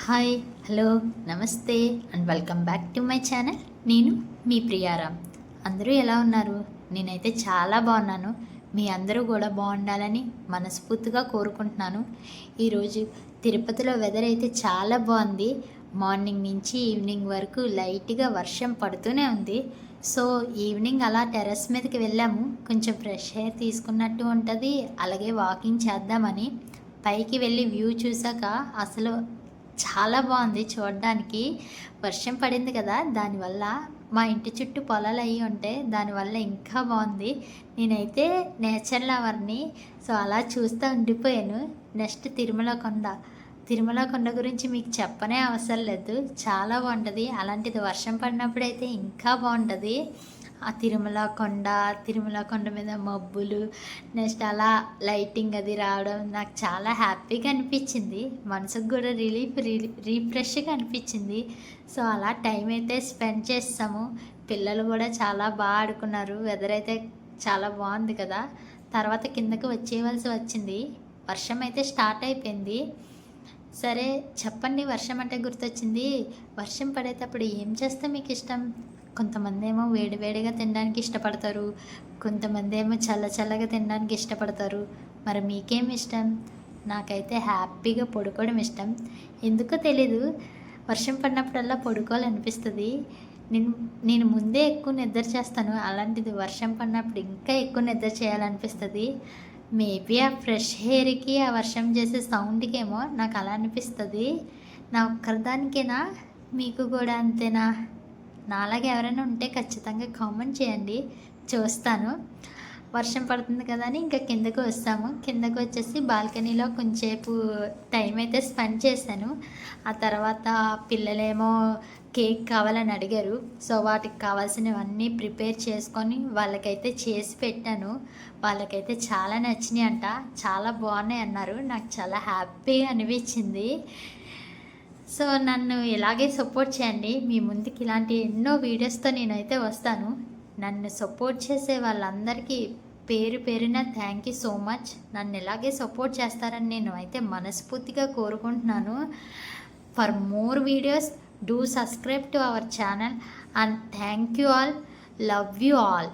Hi, hello, నమస్తే and welcome back to my channel. నేను మీ ప్రియారామ్. అందరూ ఎలా ఉన్నారు? నేనైతే చాలా బాగున్నాను. మీ అందరూ కూడా బాగుండాలని మనస్ఫూర్తిగా కోరుకుంటున్నాను. ఈరోజు తిరుపతిలో వెదర్ అయితే చాలా బాగుంది. మార్నింగ్ నుంచి ఈవినింగ్ వరకు లైట్గా వర్షం పడుతూనే ఉంది. సో ఈవినింగ్ అలా టెర్రస్ మీదకి వెళ్ళాము. కొంచెం ఫ్రెష్ ఎయిర్ తీసుకున్నట్టు ఉంటుంది, అలాగే వాకింగ్ చేద్దామని. పైకి వెళ్ళి వ్యూ చూసాక అసలు చాలా బాగుంది చూడడానికి. వర్షం పడింది కదా, దానివల్ల మా ఇంటి చుట్టూ పొలాలు అయ్యి ఉంటే దానివల్ల ఇంకా బాగుంది. నేనైతే నేచర్ లవర్ని, సో అలా చూస్తూ ఉండిపోయాను. నెక్స్ట్ తిరుమల కొండ గురించి మీకు చెప్పనే అవసరం లేదు, చాలా బాగుంటుంది. అలాంటిది వర్షం పడినప్పుడైతే ఇంకా బాగుంటుంది. ఆ తిరుమల కొండ మీద మబ్బులు, నెక్స్ట్ అలా లైటింగ్ అది రావడం నాకు చాలా హ్యాపీగా అనిపించింది. మనసుకు కూడా రీఫ్రెష్గా అనిపించింది. సో అలా టైం అయితే స్పెండ్ చేస్తాము. పిల్లలు కూడా చాలా బాగా ఆడుకున్నారు. వెదర్ అయితే చాలా బాగుంది కదా. తర్వాత కిందకి వచ్చేయవలసి వచ్చింది. వర్షం అయితే స్టార్ట్ అయిపోయింది. సరే చెప్పండి, వర్షం అంటే గుర్తొచ్చింది. వర్షం పడేటప్పుడు ఏం చేస్తే మీకు ఇష్టం? కొంతమంది ఏమో వేడివేడిగా తినడానికి ఇష్టపడతారు, కొంతమంది ఏమో చల్లగా తినడానికి ఇష్టపడతారు. మరి మీకేం ఇష్టం? నాకైతే హ్యాపీగా పడుకోవడం ఇష్టం. ఎందుకో తెలీదు, వర్షం పడినప్పుడల్లా పడుకోవాలనిపిస్తుంది. నేను నేను ముందే ఎక్కువ నిద్ర చేస్తాను, అలాంటిది వర్షం పడినప్పుడు ఇంకా ఎక్కువ నిద్ర చేయాలనిపిస్తుంది. మేబీ ఆ ఫ్రెష్ ఎయిర్కి ఆ వర్షం చేసే సౌండ్కి ఏమో నాకు అలా అనిపిస్తుంది. నా ఒక్కరిదానికేనా, మీకు కూడా అంతేనా? నాలాగే ఎవరైనా ఉంటే ఖచ్చితంగా కామెంట్ చేయండి, చూస్తాను. వర్షం పడుతుంది కదా అని ఇంకా కిందకు వస్తాము. కిందకు వచ్చేసి బాల్కనీలో కొంచెంసేపు టైం అయితే స్పెండ్ చేశాను. ఆ తర్వాత పిల్లలేమో కేక్ కావాలని అడిగారు. సో వాటికి కావాల్సినవన్నీ ప్రిపేర్ చేసుకొని వాళ్ళకైతే చేసి పెట్టాను. వాళ్ళకైతే చాలా నచ్చినాయి అంట, చాలా బాగున్నాయి అన్నారు. నాకు చాలా హ్యాపీగా అనిపించింది. సో నన్ను ఇలాగే సపోర్ట్ చేయండి. మీ ముందుకి ఇలాంటి ఎన్నో వీడియోస్తో నేనైతే వస్తాను. నన్ను సపోర్ట్ చేసే వాళ్ళందరికీ పేరు పేరున థ్యాంక్ యూ సో మచ్. నన్ను ఇలాగే సపోర్ట్ చేస్తారని నేను అయితే మనస్ఫూర్తిగా కోరుకుంటున్నాను. For more videos do subscribe to our channel and thank you all. Love you all.